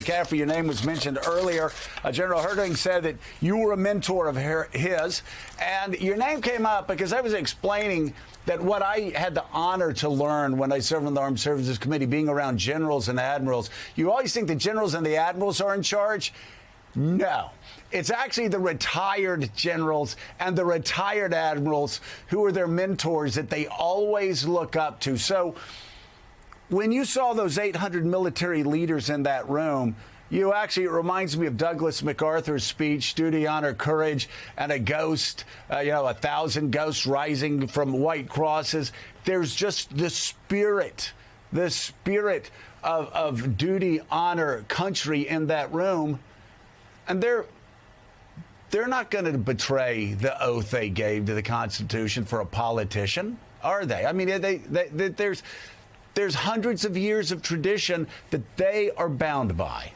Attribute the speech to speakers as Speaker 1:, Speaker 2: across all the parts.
Speaker 1: McCaffrey, your name was mentioned earlier. General Herding said that you were a mentor of his, and your name came up because I was explaining that what I had the honor to learn when I served on the Armed Services Committee, being around generals and admirals. You always think the generals and the admirals are in charge. No, it's actually the retired generals and the retired admirals who are their mentors that they always look up to. So when you saw those 800 military leaders in that room, it reminds me of Douglas MacArthur's speech, duty, honor, courage, and a ghost, 1,000 ghosts rising from white crosses. There's just the spirit of duty, honor, country in that room. And they're not going to betray the oath they gave to the Constitution for a politician, are they? I mean, there's hundreds of years of tradition that they are bound by.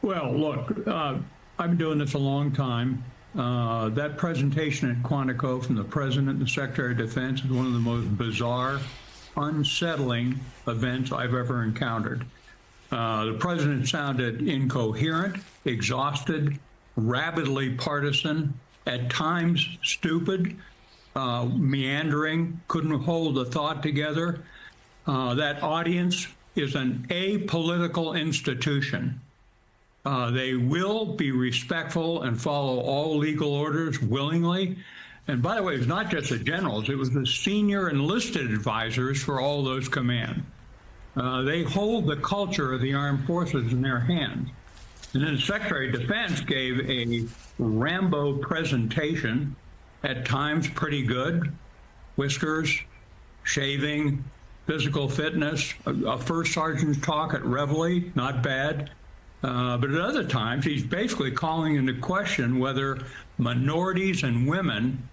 Speaker 2: Well, look, I've been doing this a long time. That presentation at Quantico from the President and the Secretary of Defense is one of the most bizarre, unsettling events I've ever encountered. The President sounded incoherent, exhausted, rabidly partisan, at times stupid, meandering, couldn't hold a thought together. That audience is an apolitical institution. They will be respectful and follow all legal orders willingly. And by the way, it's not just the generals, it was the senior enlisted advisors for all those commands. They hold the culture of the armed forces in their hands. And then the Secretary of Defense gave a Rambo presentation, at times pretty good, whiskers, shaving, physical fitness, a first sergeant's talk at Reveille, not bad. But at other times, he's basically calling into question whether minorities and women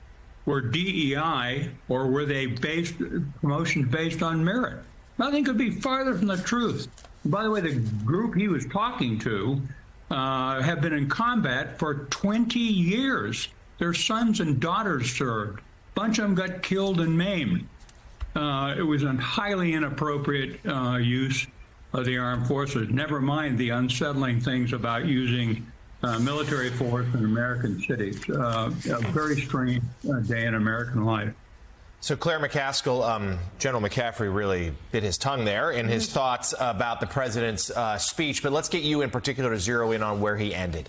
Speaker 2: were DEI or were they promotions based on merit. Nothing could be farther from the truth. By the way, the group he was talking to have been in combat for 20 years. Their sons and daughters served. A bunch of them got killed and maimed. It was a highly inappropriate use of the armed forces, never mind the unsettling things about using military force in American cities. A very strange day in American life.
Speaker 3: So Claire McCaskill, General McCaffrey really bit his tongue there in his thoughts about the president's speech. But let's get you in particular to zero in on where he ended,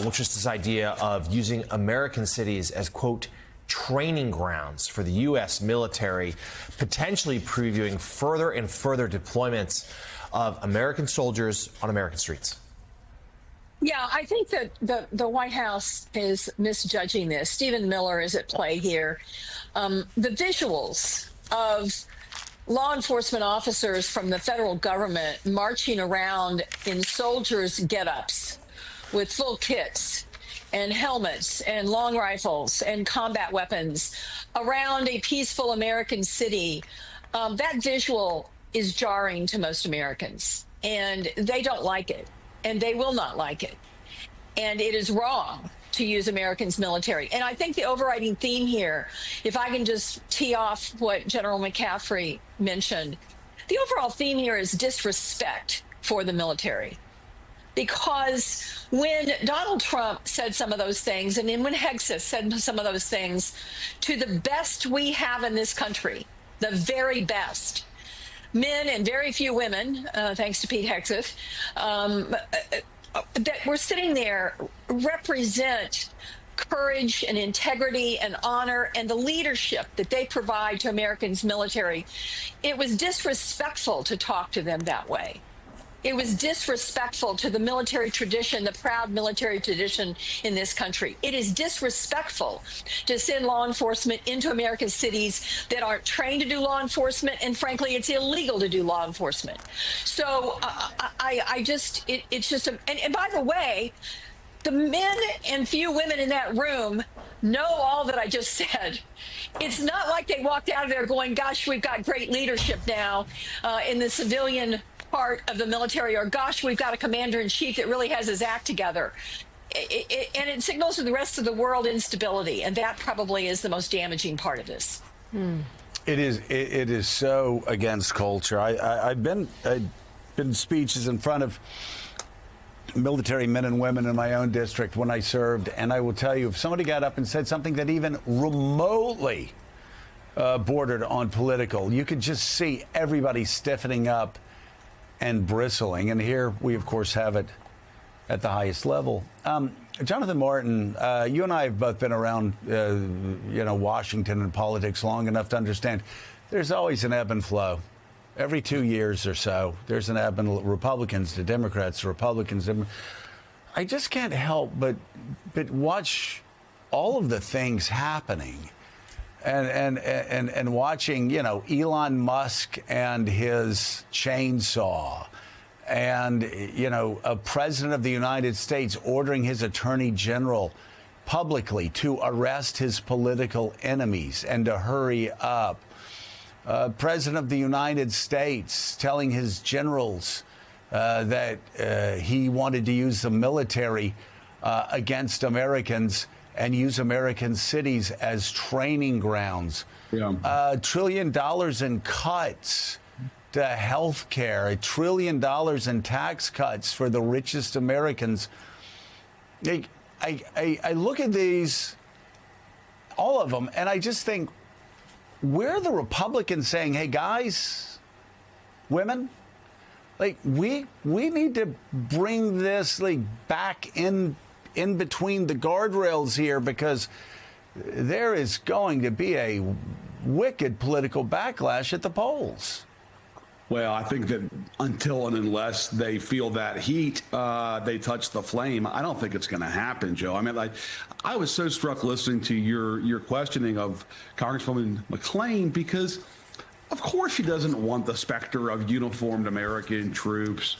Speaker 3: which is this idea of using American cities as, quote, training grounds for the U.S. military, potentially previewing further and further deployments of American soldiers on American streets.
Speaker 4: Yeah, I think that the White House is misjudging this. Stephen Miller is at play here. The visuals of law enforcement officers from the federal government marching around in soldiers' get-ups with full kits and helmets and long rifles and combat weapons around a peaceful American city, that visual is jarring to most Americans, and they don't like it. And they will not like it. And it is wrong to use Americans' military. And I think the overriding theme here, if I can just tee off what General McCaffrey mentioned, the overall theme here is disrespect for the military. Because when Donald Trump said some of those things, and then when Hegseth said some of those things, to the best we have in this country, the very best, men and very few women, thanks to Pete Hegseth, that were sitting there represent courage and integrity and honor and the leadership that they provide to Americans' military. It was disrespectful to talk to them that way. It was disrespectful to the military tradition, the proud military tradition in this country. It is disrespectful to send law enforcement into American cities that aren't trained to do law enforcement, and frankly, it's illegal to do law enforcement. So it's just, and by the way, the men and few women in that room know all that I just said. It's not like they walked out of there going, gosh, we've got great leadership now in the civilian part of the military, or gosh, we've got a commander-in-chief that really has his act together. And it signals to the rest of the world instability, and that probably is the most damaging part of this.
Speaker 1: It is so against culture. I've been been speeches in front of military men and women in my own district when I served, and I will tell you, if somebody got up and said something that even remotely bordered on political, you could just see everybody stiffening up and bristling. And here we, of course, have it at the highest level. Jonathan Martin, you and I have both been around, Washington and politics long enough to understand there's always an ebb and flow. Every 2 years or so, there's an ebb and Republicans to Democrats to Republicans. I just can't help but watch all of the things happening. And watching, Elon Musk and his chainsaw, and, a president of the United States ordering his attorney general publicly to arrest his political enemies and to hurry up. President of the United States telling his generals that he wanted to use the military against Americans and use American cities as training grounds. Yeah. $1 trillion in cuts to health care, $1 trillion in tax cuts for the richest Americans. I look at these, all of them, and I just think, where are the Republicans saying, hey, guys, women, we need to bring this back in between the guardrails here, because there is going to be a wicked political backlash at the polls.
Speaker 5: Well, I think that until and unless they feel that heat, they touch the flame, I don't think it's going to happen, Joe. I mean, I was so struck listening to your questioning of Congresswoman McClain, because of course she doesn't want the specter of uniformed American troops,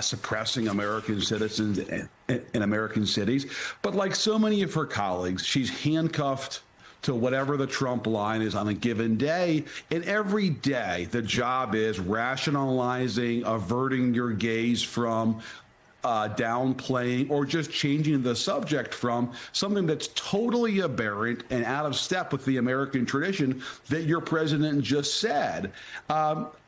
Speaker 5: suppressing American citizens in American cities. But like so many of her colleagues, she's handcuffed to whatever the Trump line is on a given day. And every day, the job is rationalizing, averting your gaze from downplaying or just changing the subject from something that's totally aberrant and out of step with the American tradition that your president just said.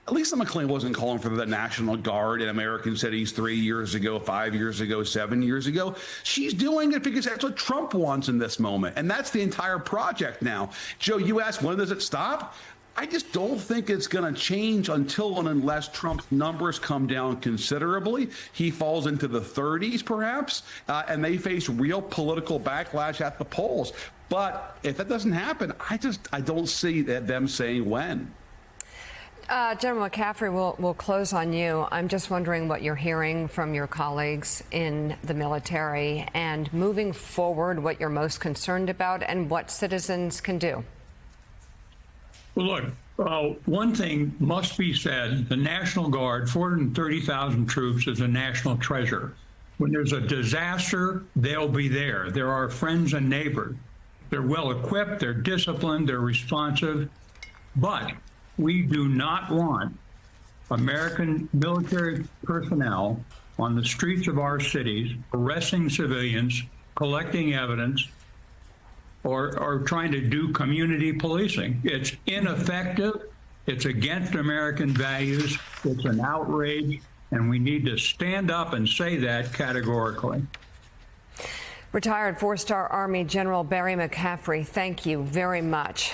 Speaker 5: Lisa McClain wasn't calling for the National Guard in American cities 3 years ago, 5 years ago, 7 years ago. She's doing it because that's what Trump wants in this moment. And that's the entire project now. Joe, you asked, when does it stop? I just don't think it's going to change until and unless Trump's numbers come down considerably. He falls into the 30s, perhaps, and they face real political backlash at the polls. But if that doesn't happen, I don't see them saying when.
Speaker 6: General McCaffrey, we'll close on you. I'm just wondering what you're hearing from your colleagues in the military, and moving forward, what you're most concerned about and what citizens can do.
Speaker 2: Well, look, one thing must be said. The National Guard, 430,000 troops, is a national treasure. When there's a disaster, they'll be there. They're our friends and neighbors. They're well equipped, they're disciplined, they're responsive. But we do not want American military personnel on the streets of our cities arresting civilians, collecting evidence, or trying to do community policing. It's ineffective. It's against American values. It's an outrage, and we need to stand up and say that categorically.
Speaker 6: Retired 4-star Army General Barry McCaffrey, thank you very much.